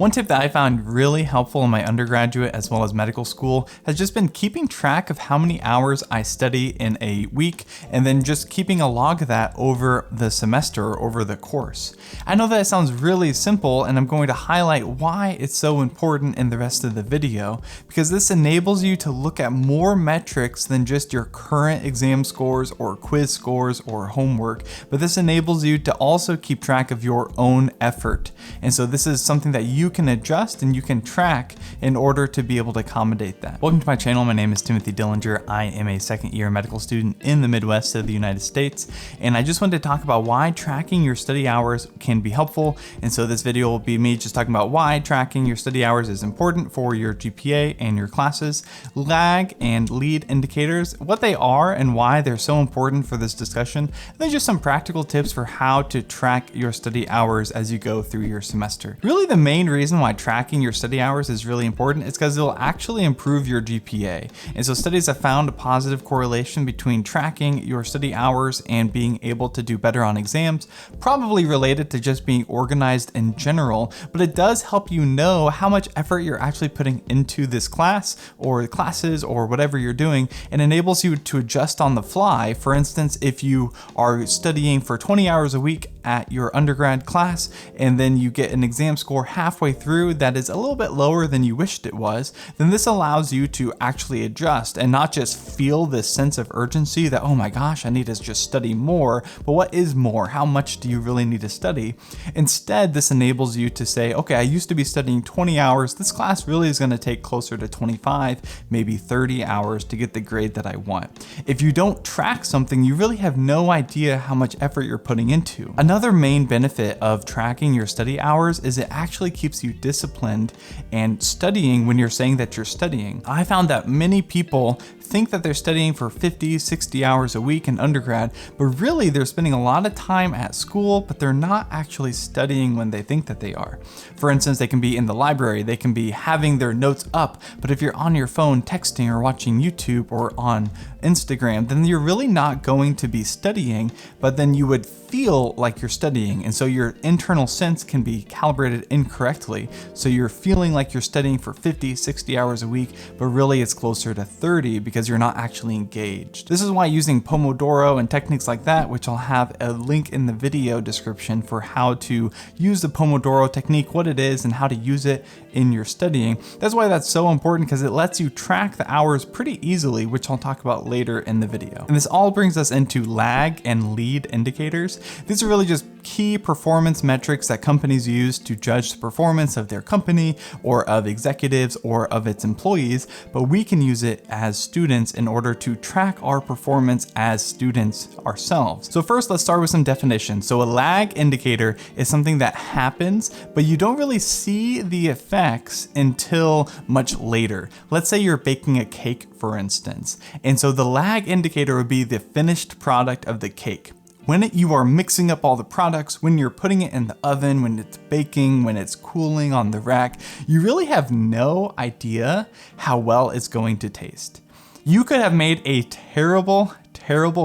One tip that I found really helpful in my undergraduate as well as medical school has just been keeping track of how many hours I study in a week and then just keeping a log of that over the semester or over the course. I know that it sounds really simple, and I'm going to highlight why it's so important in the rest of the video, because this enables you to look at more metrics than just your current exam scores or quiz scores or homework, but this enables you to also keep track of your own effort. And so this is something that you can adjust and you can track in order to be able to accommodate that. Welcome to my channel. My name is Timothy Dillinger. I am a second-year medical student in the Midwest of the United States, and I just wanted to talk about why tracking your study hours can be helpful. And so this video will be me just talking about why tracking your study hours is important for your GPA and your classes, lag and lead indicators, what they are and why they're so important for this discussion, and then just some practical tips for how to track your study hours as you go through your semester. Really, the main reason why tracking your study hours is really important is because it'll actually improve your GPA. And so studies have found a positive correlation between tracking your study hours and being able to do better on exams, probably related to just being organized in general, but it does help you know how much effort you're actually putting into this class or classes or whatever you're doing, and enables you to adjust on the fly. For instance, if you are studying for 20 hours a week at your undergrad class and then you get an exam score halfway through that is a little bit lower than you wished it was, then this allows you to actually adjust and not just feel this sense of urgency that, oh my gosh, I need to just study more. But what is more? How much do you really need to study? Instead, this enables you to say, okay, I used to be studying 20 hours. This class really is going to take closer to 25, maybe 30 hours to get the grade that I want. If you don't track something, you really have no idea how much effort you're putting into. Another main benefit of tracking your study hours is it actually keeps you disciplined and studying when you're saying that you're studying. I found that many people think that they're studying for 50, 60 hours a week in undergrad, but really they're spending a lot of time at school, but they're not actually studying when they think that they are. For instance, they can be in the library, they can be having their notes up, but if you're on your phone texting or watching YouTube or on Instagram, then you're really not going to be studying, but then you would feel like you're studying. And so your internal sense can be calibrated incorrectly. So you're feeling like you're studying for 50, 60 hours a week, but really it's closer to 30 because you're not actually engaged. This is why using Pomodoro and techniques like that, which I'll have a link in the video description for how to use the Pomodoro technique, what it is and how to use it in your studying. That's why that's so important, because it lets you track the hours pretty easily, which I'll talk about later in the video. And this all brings us into lag and lead indicators. These are really just key performance metrics that companies use to judge the performance of their company or of executives or of its employees, but we can use it as students in order to track our performance as students ourselves. So first, let's start with some definitions. So a lag indicator is something that happens, but you don't really see the effects until much later. Let's say you're baking a cake, for instance, and so the lag indicator would be the finished product of the cake. When you are mixing up all the products, when you're putting it in the oven, when it's baking, when it's cooling on the rack, you really have no idea how well it's going to taste. You could have made a terrible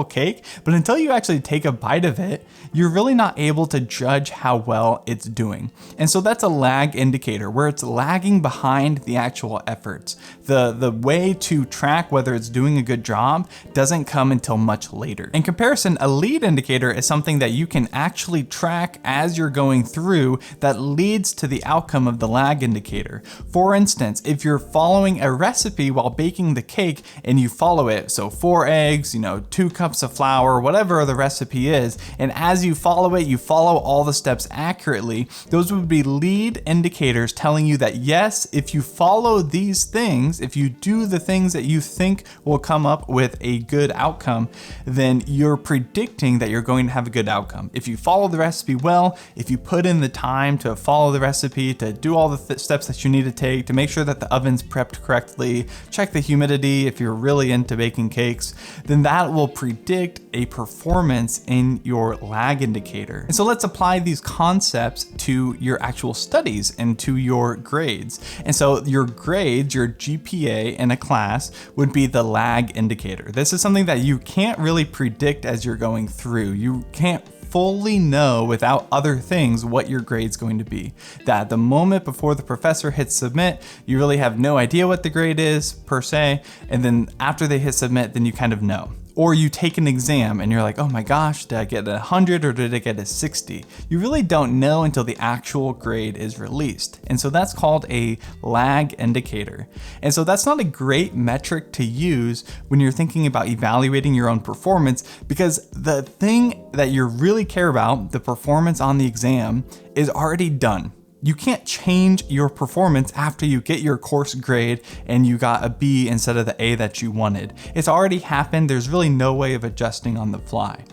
cake, but until you actually take a bite of it, you're really not able to judge how well it's doing. And so that's a lag indicator where it's lagging behind the actual efforts. The way to track whether it's doing a good job doesn't come until much later. In comparison, a lead indicator is something that you can actually track as you're going through that leads to the outcome of the lag indicator. For instance, if you're following a recipe while baking the cake and you follow it, so 4 eggs, 2 cups of flour, whatever the recipe is, and as you follow it, you follow all the steps accurately, those would be lead indicators telling you that yes, if you follow these things, if you do the things that you think will come up with a good outcome, then you're predicting that you're going to have a good outcome. If you follow the recipe well, if you put in the time to follow the recipe, to do all the steps that you need to take, to make sure that the oven's prepped correctly, check the humidity if you're really into baking cakes, then that will predict a performance in your lag indicator. And so let's apply these concepts to your actual studies and to your grades. And so your grades, your GPA in a class would be the lag indicator. This is something that you can't really predict as you're going through. You can't fully know without other things what your grade's going to be. That the moment before the professor hits submit, you really have no idea what the grade is per se, and then after they hit submit, then you kind of know. Or you take an exam and you're like, oh my gosh, did I get 100 or did I get a 60? You really don't know until the actual grade is released. And so that's called a lag indicator. And so that's not a great metric to use when you're thinking about evaluating your own performance, because the thing that you really care about, the performance on the exam, is already done. You can't change your performance after you get your course grade and you got a B instead of the A that you wanted. It's already happened. There's really no way of adjusting on the fly.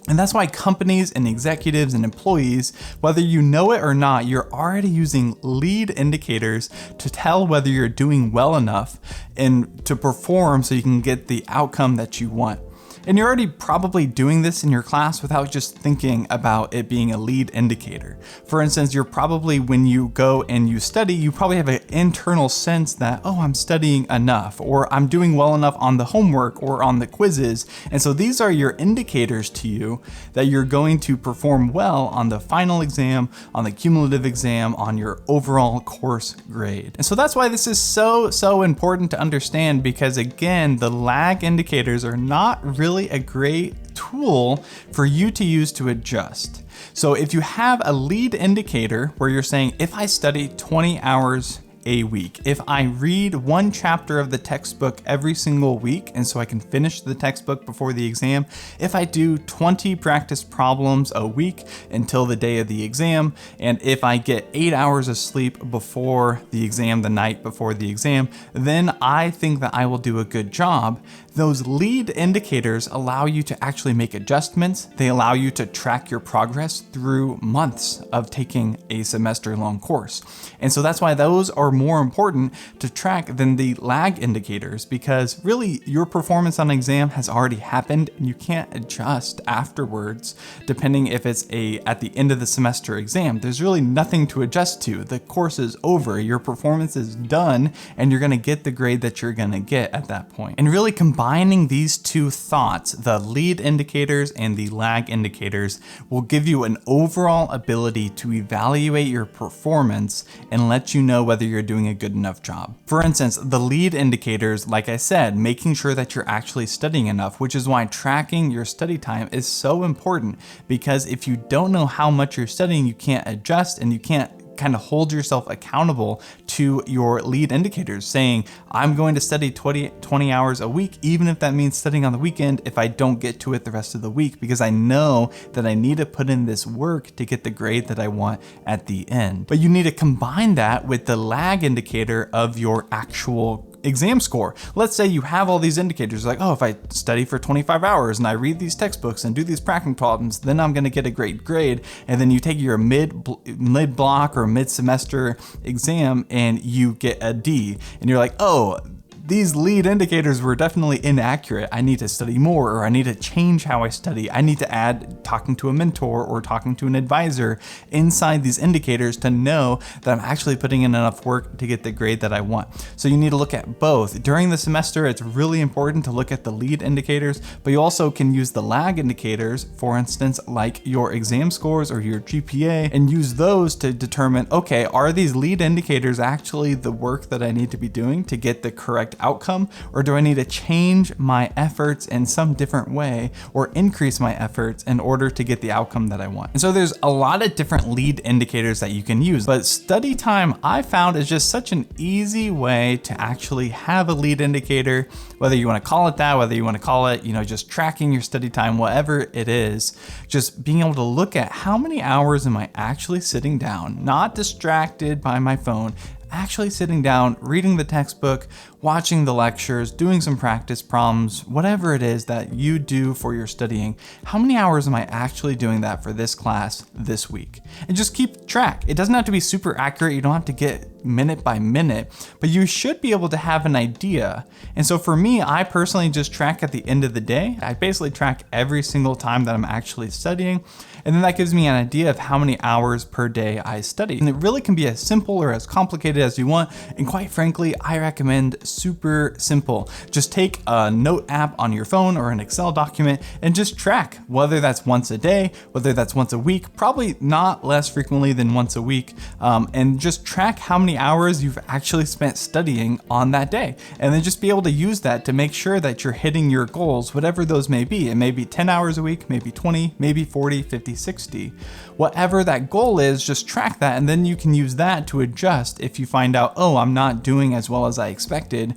And that's why companies and executives and employees, whether you know it or not, you're already using lead indicators to tell whether you're doing well enough and to perform so you can get the outcome that you want. And you're already probably doing this in your class without just thinking about it being a lead indicator. For instance, you're probably, when you go and you study, you probably have an internal sense that, oh, I'm studying enough, or I'm doing well enough on the homework or on the quizzes. And so these are your indicators to you that you're going to perform well on the final exam, on the cumulative exam, on your overall course grade. And so that's why this is so important to understand, because again, the lag indicators are not really a great tool for you to use to adjust. So if you have a lead indicator where you're saying, if I study 20 hours a week, if I read one chapter of the textbook every single week, and so I can finish the textbook before the exam, if I do 20 practice problems a week until the day of the exam, and if I get 8 hours of sleep before the exam, the night before the exam, then I think that I will do a good job. Those lead indicators allow you to actually make adjustments. They allow you to track your progress through months of taking a semester-long course. And so that's why those are more important to track than the lag indicators, because really your performance on an exam has already happened and you can't adjust afterwards depending if it's at the end of the semester exam. There's really nothing to adjust to. The course is over, your performance is done, and you're gonna get the grade that you're gonna get at that point. And really combining these two thoughts, the lead indicators and the lag indicators, will give you an overall ability to evaluate your performance and let you know whether you're doing a good enough job. For instance, the lead indicators, like I said, making sure that you're actually studying enough, which is why tracking your study time is so important, because if you don't know how much you're studying, you can't adjust and you can't kind of hold yourself accountable to your lead indicators, saying, I'm going to study 20 hours a week, even if that means studying on the weekend if I don't get to it the rest of the week, because I know that I need to put in this work to get the grade that I want at the end. But you need to combine that with the lag indicator of your actual exam score. Let's say you have all these indicators like, oh, if I study for 25 hours and I read these textbooks and do these practicum problems, then I'm going to get a great grade. And then you take your mid-block or mid-semester exam and you get a D. And you're like, oh, these lead indicators were definitely inaccurate. I need to study more, or I need to change how I study. I need to add talking to a mentor or talking to an advisor inside these indicators to know that I'm actually putting in enough work to get the grade that I want. So you need to look at both. During the semester, it's really important to look at the lead indicators, but you also can use the lag indicators, for instance, like your exam scores or your GPA, and use those to determine, okay, are these lead indicators actually the work that I need to be doing to get the correct outcome, or do I need to change my efforts in some different way or increase my efforts in order to get the outcome that I want? And so there's a lot of different lead indicators that you can use, but study time I found is just such an easy way to actually have a lead indicator, whether you want to call it that, whether you want to call it, just tracking your study time, whatever it is, just being able to look at how many hours am I actually sitting down, not distracted by my phone, actually sitting down, reading the textbook, watching the lectures, doing some practice problems, whatever it is that you do for your studying. How many hours am I actually doing that for this class this week? And just keep track. It doesn't have to be super accurate. You don't have to get minute by minute, but you should be able to have an idea. And so for me, I personally just track at the end of the day. I basically track every single time that I'm actually studying. And then that gives me an idea of how many hours per day I study. And it really can be as simple or as complicated as you want. And quite frankly, I recommend super simple. Just take a note app on your phone or an Excel document and just track, whether that's once a day, whether that's once a week, probably not less frequently than once a week, and just track how many hours you've actually spent studying on that day. And then just be able to use that to make sure that you're hitting your goals, whatever those may be. It may be 10 hours a week, maybe 20, maybe 40, 50, 60. Whatever that goal is, just track that, and then you can use that to adjust if you find out, oh, I'm not doing as well as I expected.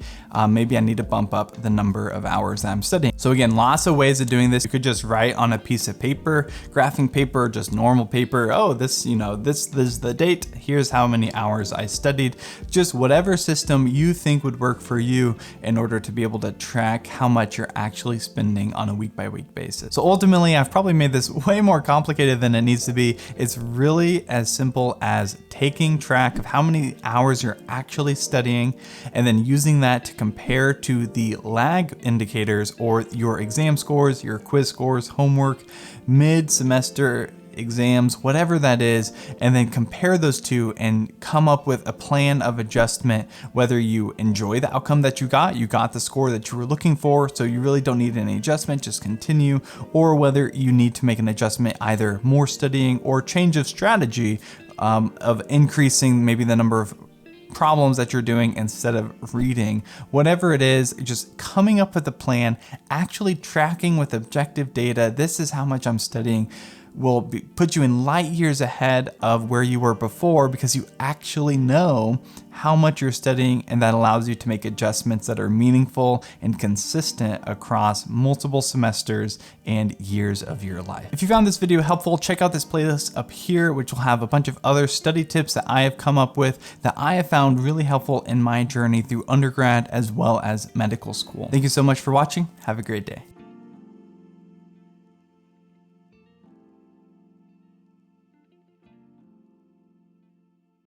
Maybe I need to bump up the number of hours that I'm studying. So again, lots of ways of doing this. You could just write on a piece of paper, graphing paper, just normal paper. Oh, this is the date. Here's how many hours I studied. Just whatever system you think would work for you in order to be able to track how much you're actually spending on a week by week basis. So ultimately, I've probably made this way more complicated than it needs to be. It's really as simple as taking track of how many hours you're actually studying and then using that to compare to the lag indicators or your exam scores, your quiz scores, homework, mid-semester exams, whatever that is, and then compare those two and come up with a plan of adjustment, whether you enjoy the outcome that you got the score that you were looking for, so you really don't need any adjustment, just continue, or whether you need to make an adjustment, either more studying or change of strategy of increasing maybe the number of problems that you're doing instead of reading. Whatever it is, just coming up with a plan, actually tracking with objective data. This is how much I'm studying. Will put you in light years ahead of where you were before, because you actually know how much you're studying, and that allows you to make adjustments that are meaningful and consistent across multiple semesters and years of your life. If you found this video helpful, check out this playlist up here, which will have a bunch of other study tips that I have come up with that I have found really helpful in my journey through undergrad as well as medical school. Thank you so much for watching. Have a great day.